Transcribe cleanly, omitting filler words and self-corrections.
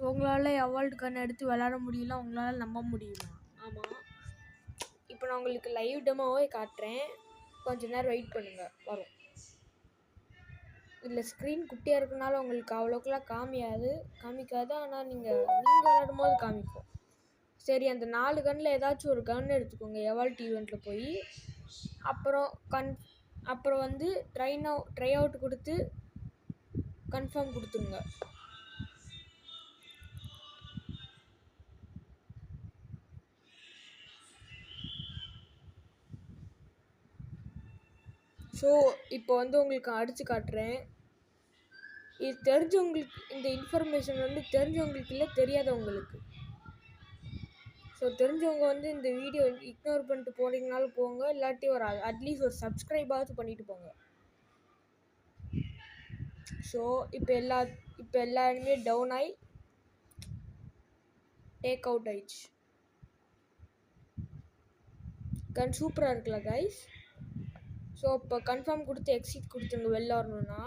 உங்களால் எவால்ட் கன் எடுத்து விளாட முடியல, உங்களால் நம்ப முடியுமா? ஆமாம். இப்போ நான் உங்களுக்கு லைவ் டெமோவே காட்டுறேன், கொஞ்ச நேரம் வெயிட் பண்ணுங்கள், வரும். இதில் ஸ்க்ரீன் குட்டியாக இருக்கனால உங்களுக்கு அவ்வளோக்கெல்லாம் காமிக்காது, ஆனால் நீங்கள் விளாடும் போது காமிக்கும். சரி, அந்த 4 கன்னில் ஏதாச்சும் ஒரு கன் எடுத்துக்கோங்க எவால்ட் ஈவெண்ட்டில் போய். அப்புறம் வந்து ட்ரை அவுட் கொடுத்து கன்ஃபார்ம் கொடுத்துருங்க. ஸோ இப்போ வந்து உங்களுக்கு அடித்து காட்டுறேன். இது தெரிஞ்சவங்களுக்கு, இந்த இன்ஃபர்மேஷன் வந்து தெரிஞ்சவங்களுக்கு இல்லை, தெரியாதவங்களுக்கு. ஸோ தெரிஞ்சவங்க வந்து இந்த வீடியோ இக்னோர் பண்ணிட்டு போனீங்கனாலும் போங்க, இல்லாட்டி ஒரு அட்லீஸ்ட் ஒரு சப்ஸ்கிரைபாவது பண்ணிட்டு போங்க. ஸோ இப்போ எல்லாருமே டவுன் ஆகி டேக் அவுட் ஆயிடுச்சு. கன் சூப்பராக இருக்குல்ல கைஸ்? ஸோ இப்போ கன்ஃபார்ம் கொடுத்து எக்ஸிட் கொடுத்துருங்க வெளில வரணுன்னா.